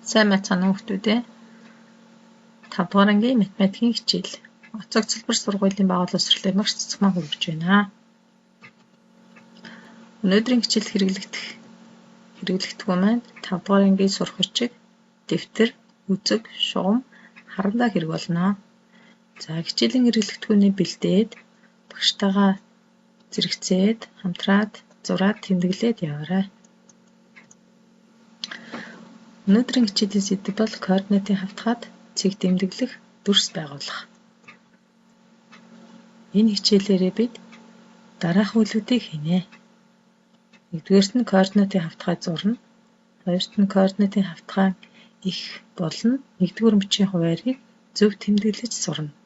Сайн мэцхан хүүхдүүдээ 5 дугаар ангийн математикийн хичээл онцгой цэлбэр сургуулийн байгууллагын багш цэцгмаа хүргэж байна. Өнөөдрийн хичээлд хэрэглэгдэх маань 5 дугаар ангийн сурах бичиг, дэвтэр, үзэг, шугам, харандаа хэрэг болно. За хичээлийн хэрэглэгдэхүүнийг бэлдээд багштайгаа зэрэгцээд хамтраад зураад тэмдэглээд яваарай. Өнөөдрийн хичээлийн сэдэв бол координатын хавтгаад цэг тэмдэглэх, дүрс байгуулах. Энэ хичээлээрээ бид дараах үйлдэлийг хийнэ. Нэгдүгээрт нь координатын хавтгай зурна. Хоёрт нь координатын хавтгай их болно. Нэгдүгээр мөчийн хуваарийг зөв тэмдэглэж сурна.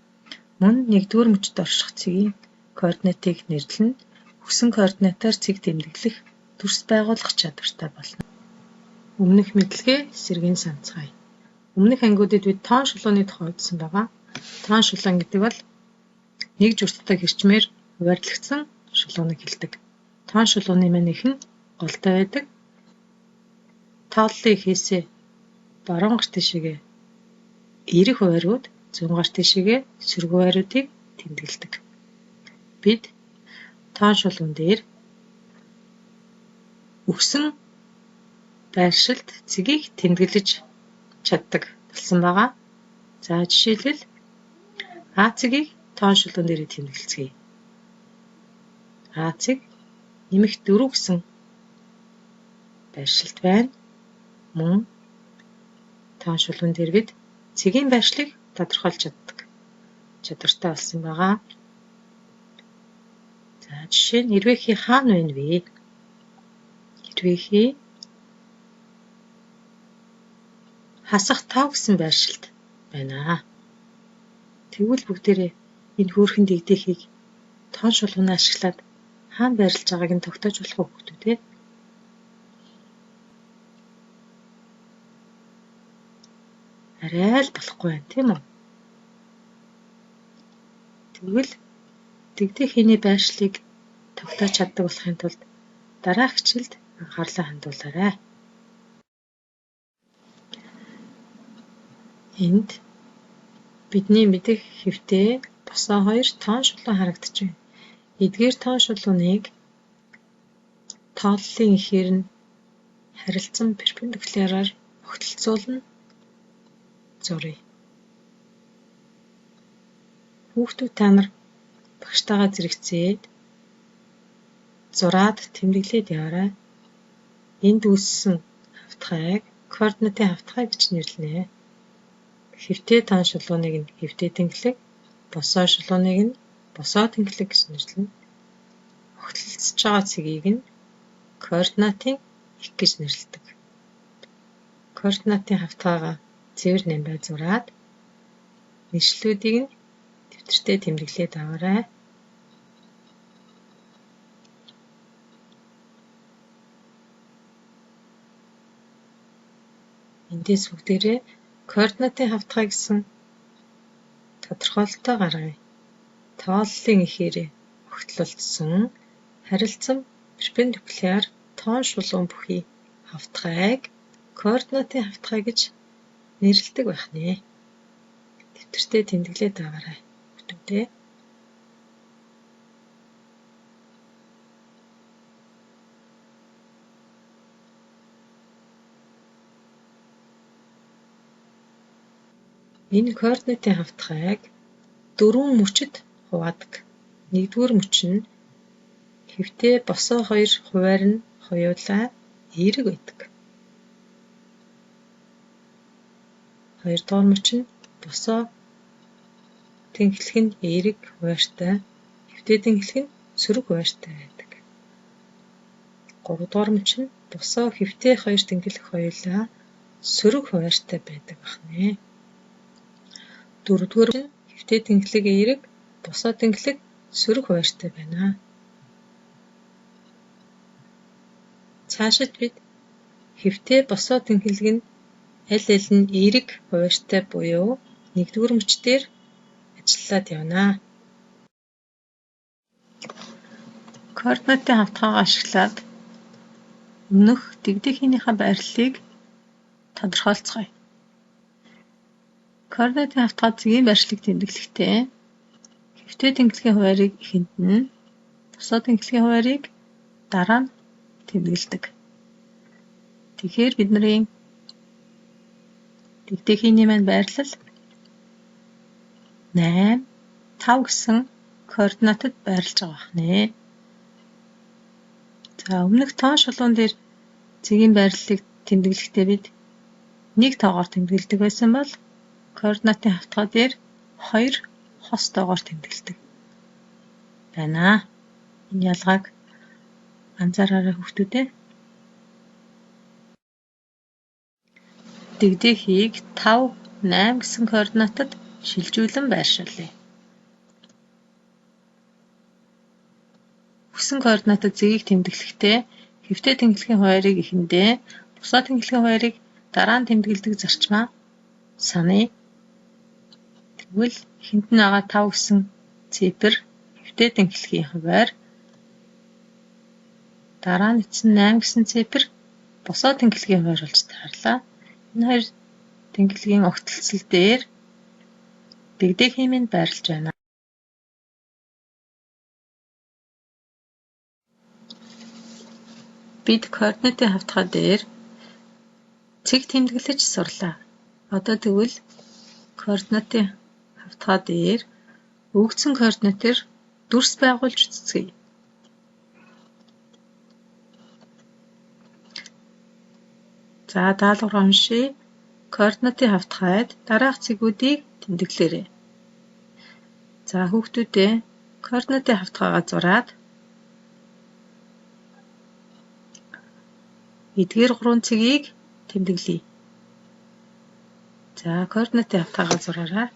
Мөн нэгдүгээр мөчд орших цэгийн координатыг нэрлэнэ. Өгсөн координатаар цэг тэмдэглэх, дүрс байгуулах чадвартай болно. Өмнөх мэдлэгээ эсэргийн санацгаая. Өмнөх ангиудад бид тоон шулууны тухай үзсэн байгаа. Тоон шулуун гэдэг бол нэг журттай хэрчмээр хуваарлагдсан шулууныг хэлдэг. Тоон шулууны маань ихэн голтой байдаг. Тооллын ихээсээ баруун гарт тишээгээ эерэг хуваариуд, зүүн гарт тишээгээ сөрөг хуваариудыг тэмдэглэдэг. Бид тоон шулуун дээр өгсөн байршилд цэгийг тэмдэглэж чаддаг болсон байгаа. За жишээлбэл А цэгийг тоон шулуун дээр тэмдэглэцгээе. А цэг нэмэх 4 гэсэн байршилд байна. Мөн тоон шулуун дээр бид цэгийн байршлыг тодорхойлж чаддаг чадвартай болсон байгаа. За жишээ нь эрвээхий хаана байна вэ? Эрвээхий хасах 5 гэсэн байршилд байна. Тэгвэл бүгдээрээ энэ хөөрхөн дэгдэхийг тоон шулуунаа ашиглаад хаана байрлаж байгааг нь тогтоож болох уу хүүхдүүд? Арай л болохгүй байна, тийм үү? Тэгвэл дэгдэхийний байршлыг тогтоож чаддаг болохын тулд дараах хичээлд анхаарлаа хандуулаарай. Энд бидний мэдэх хэвтээ босоо 2 тоон шулуун харагдаж байна. Эдгээр тоон шулууныг тооллын ихээр нь харилцан перпендикуляраар огтлцуулна зуръя. Хүүхдүүд та нар багштайгаа зэрэгцээд зураад тэмдэглээд яваарай. Энд үүссэн хавтгайг координатын хавтгай гэж нэрлэнэ. Хэвтээ тоон шулууныг нь хэвтээ тэнхлэг, босоо шулууныг нь босоо тэнхлэг гэж нэрлэнэ. Огтлцож байгаа цэгийг нь координатын их гэж нэрлэдэг. Координатын хавтгайгаа цэвэр намбай зураад нийслүүдийг нь дэвтэртээ тэмдэглээд аваарай. Эндээс бүгдээрээ координатын хавтгай гэсэн тодорхойлолтоо гаргая. Тооллын ихээрээ огтлолцсон харилцан перпендикуляр тоон шулуун бүхий хавтгайг координатын хавтгай гэж нэрлэдэг байх нэ. Дэвтэртээ тэмдэглээд аваарай хүүхдүүдээ. Энэ координатын хавтгайг 4 мөчөд хуваадаг. Нэгдүгээр мөч нь хэвтээ босоо 2 хуваар нь хоёулаа эерэг байдаг. Хоёрдугаар мөч нь босоо тэнхлэх нь эерэг хуваартай, хэвтээ тэнхлэх нь сөрөг хуваартай байдаг. Гуравдугаар мөч нь босоо хэвтээ 2 тэнхлэх хоёулаа сөрөг хуваартай байдаг байна. Дөрөвдүгээр нь хэвтээ тэнхлэг эерэг, босоо тэнхлэг сөрөг хуваартай байна. Цаашид бид хэвтээ босоо тэнхлэг нь аль нь эерэг хуваартай буюу нэгдүгээр мөчтөр ажиллаад явна. Координатын хавтгайгаа ашиглаад өмнөх дэгдэхийнхээ байрлалыг тодорхойлцгоё. Координатын хавтгай цэгийн байршлыг тэмдэглэхдээ хэвтээ тэнглэгийн хуваарийг эхэнд нь, бусад тэнглэгийн хуваарийг дараа нь тэмдэглэдэг. Тэгэхээр бидний дэгдэхийний маань байрлал 8, 5 гэсэн координатад байрлаж байгаа байна. За өмнөх тоон шулуун дээр цэгийн байрлалыг тэмдэглэхдээ бид 1 тоогоор тэмдэглэдэг байсан бол координатын хавтгай дээр 2 хос тоогоор тэмдэглэдэг байна. Энэ ялгааг анзаараарай хүүхдүүдээ. Дэгдэхийг 5, 8 гэсэн координатад шилжүүлэн байршуулъя. Өгсөн координатад зэгийг тэмдэглэхдээ хэвтээ тэнглэгийн хуваарийг эхэндээ, бусад тэнглэгийн хуваарийг дараа нь тэмдэглэдэг зарчмаа саная. Тэгвэл эхэнд нь байгаа 5 гэсэн цифр хэвтээ тэнглэгийн хуваар, дараа нь эцэн 8 гэсэн цифр бусад тэнглэгийн хуваар болж таарлаа. Энэ хоёр тэнглэгийн огтлцол дээр дэгдэхий минь байрлаж байна. Бид координатын хавтгай дээр цэг тэмдэглэж сурлаа. Одоо тэгвэл координатын хавтгай дээр өгөгдсөн координатээр дүрс байгуулж цэцгээе. За даалгавар уншия. Координатын хавтгайд дараах цэгүүдийг тэмдэглээрэй. За хүүхдүүдээ координатын хавтгайгаа зураад эдгээр 3 цэгийг тэмдэглэе. За координатын хавтгайгаа зураарай.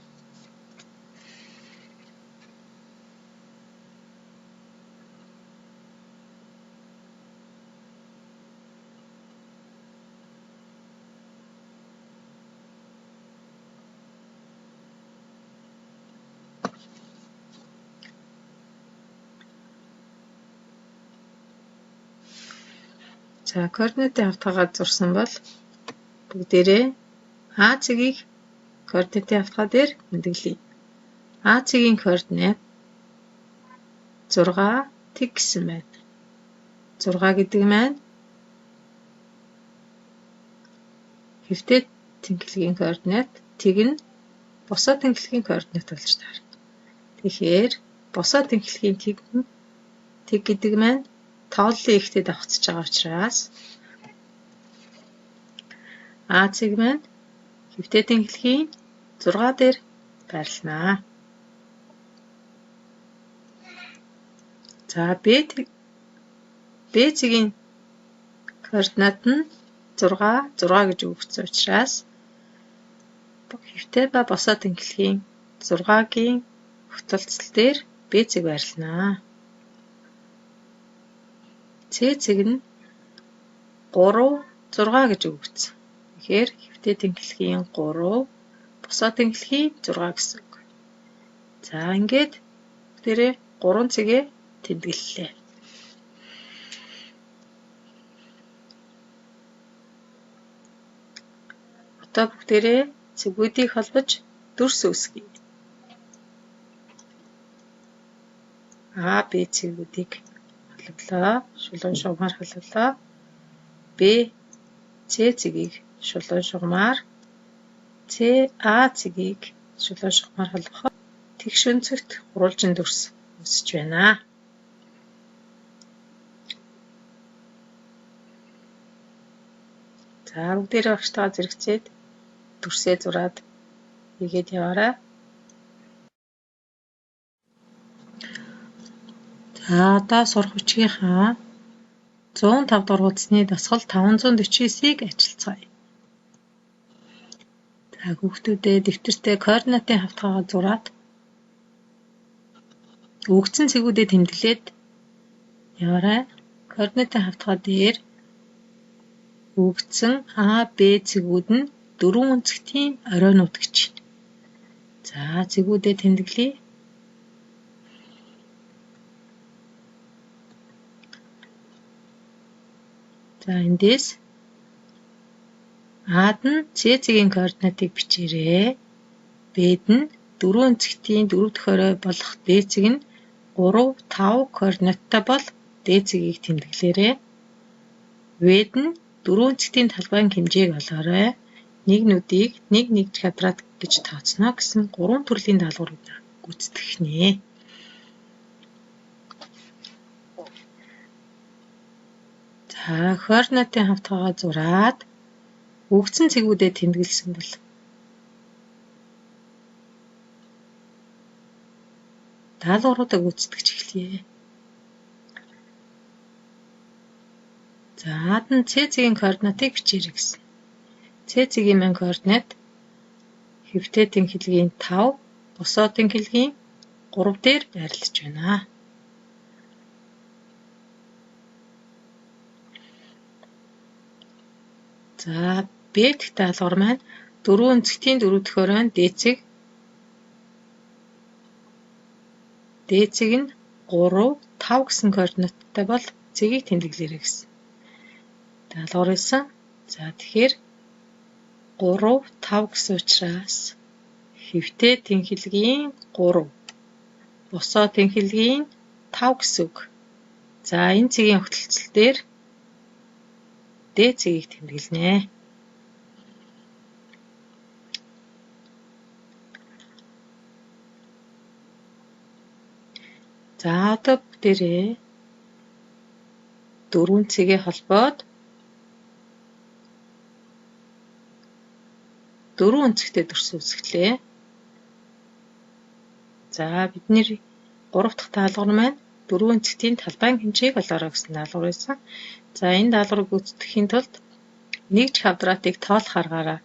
За координатын хавтгайгаа зурсан бол бүгдээрээ А цэгийг координатын хавтгай дээр тэмдэглэе. А цэгийн координат 6 тэг гэсэн байна. 6 гэдэг маань хэвтээ тэнглэгийн координат, тэг нь бусад тэнглэгийн координат болж таарна. Тэгэхээр бусад тэнглэгийн тэг гэдэг маань тооллын ихтэй давхцаж байгаа учраас А цэг маань хэвтээ тэнглэгийн 6 дээр байрлана. За Б цэгийн координат нь 6 гэж өгөгдсөн учраас хэвтээ ба босоо тэнглэхийн 6-гийн огтлцол дээр Б цэг байрлана. С цэг нь 3, 6 гэж өгөгдсөн. Тэгэхээр хэвтээ тэнглэхийн 3, босоо тэнглэхийн 6 гэсэн үг. За ингээд бүгдээрээ 3 цэгээ тэмдэглэлээ. Одоо бүгдээрээ цэгүүдийг холбож дүрс үүсгэе. А, Б цэгүүдийг холболоо. Шулуун шугамаар холболоо. Б, С цэгийг шулуун шугамаар, С, А цэгийг шулуун шугамаар холбоход тэгш өнцөгт гурвалжин дүрс үүсэж байна. За бүгдээрээ багштайгаа зэрэгцээд дүрсээ зураад хийгээд яваарай. За одоо сурах бичгийнхаа 105 дугаар хуудасны дасгал 549-ийг ажилцгаая. За хүүхдүүдээ дэвтэртээ координатын хавтгайгаа зураад өгөгдсөн цэгүүдэд тэмдэглээд яваарай. Координатын хавтгай дээр өгөгдсөн А, Б цэгүүд нь 4 өнцгтийн оройнууд гэж байна. За цэгүүдэд тэмдэглэе. За эндээс Ад нь С цэгийн координатыг бичээрэй. Б-д нь 4 өнцгтийн 4 төхөөрөө болох дээцэг нь 3, 5 координаттай бол дээцэгийг тэмдэглээрэй. В-д нь 4 өнцгтийн талбайн хэмжээг олоорой. Нэг нүдийг 1 квадрат гэж тооцно гэсэн 3 төрлийн даалгаврыг гүйцэтгэх нэ. За, координатын хавтгаагаа зураад өгсөн цэгүүдэд тэмдэглэсэн бол даалгавруудаа гүйцэтгэж эхлэе. За, ад нь С-ийн координатыг бичээрэй гэсэн. С-ийн маань координат хэвтээдийн хэлгийн 5, босоодын хэлгийн 3 дээр байрлаж байна. За, Б дахь даалгавар маань 4 өнцгтийн 4 төхөөрөө дээцэг нь 3, 5 гэсэн координаттай бол цэгийг тэмдэглээрэй гэсэн. Даалгавар хэлсэн. За, тэгэхээр 3, 5 гэсэн учраас хэвтээ тэнхилгийн 3, босоо тэнхилгийн 5 гэсэн үг. За, энэ цэгийн огтлцол дээр Д цэгийг тэмдэглэнэ. За, одоо бүгдээрээ 4 цэгээ холбоод 4 өнцгтэй дүрс үүсгэлээ. За, бидний 3 дахь даалгавар маань 4 өнцгтийн талбайн хэмжээг олоорой гэсэн даалгавар байсан. За, энэ даалгаврыг гүйцэтгэхийн тулд 1 квадратыг тоолох аргаараа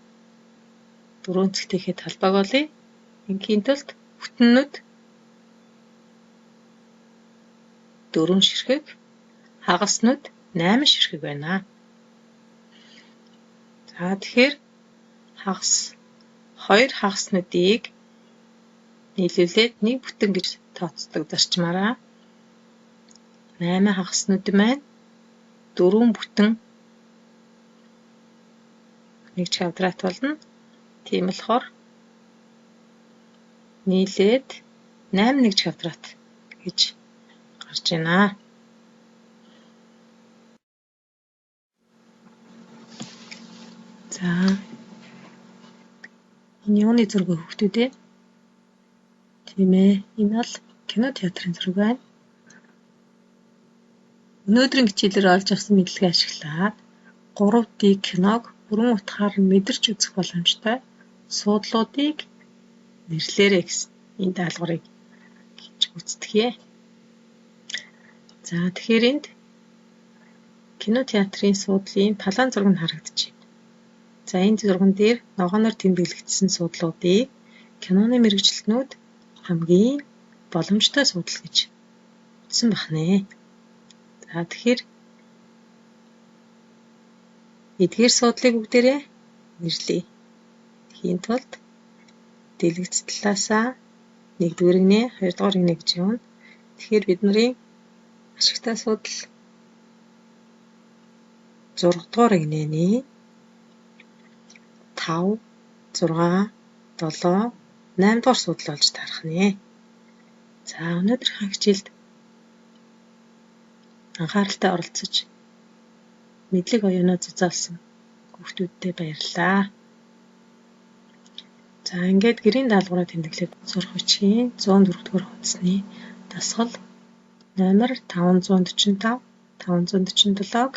4 өнцгтийнхээ талбайг олъё. Ингийн тулд бүтэннүүд 4 ширхэг, хагаснууд 8 ширхэг байна. За, тэгэхээр 2 хагаснуудыг нийлүүлээд 1 бүтэн гэж тооцдог зарчмаараа 8 хагаснууд маань 4 бүтэн 1 квадрат болно. Тийм болохоор нийлээд 8 1 квадрат гэж гарч байна. За, энэ юуны зураг хүүхдүүдээ? Тийм ээ, энэ бол кино театрын зураг байна. Өнөөдрийн хичээлээр олж авсан мэдлэгээ ашиглаад 3D киног бүрэн утгаар мэдэрч үзэх боломжтой суудлуудыг нэрлээрэй гэсэн энэ даалгаврыг хийж гүйцэтгэе. За, тэгэхээр энд кино театрын суудлын палаан зураг нь харагдаж байна. За, энэ зурган дээр ногооноор тэмдэглэгдсэн суудлуудыг киноны мэргэжилтнүүд хамгийн боломжтой суудал гэж үзсэн бахнэ. За, тэгэхээр эдгээр суудлыг бүгдээрээ нэрлэе. Хийн тулд дэлгэц талаасаа 1-р игнэ, 2-р игнэ гэж явна. Тэгэхээр бидний ашигтай суудал 6-р игнэний 5, 6, 7, 8-р суудал болж тарах нэ. За, өнөөдрийнхөө хичээлд анхааралтай оролцож мэдлэг оюунаа зузаалсан хүүхдүүдтэй баярлалаа. За, ингээд гэрийн даалгавраа тэмдэглээд сурах бичгийн 104-р хуудасны дасгал номер 545, 547-г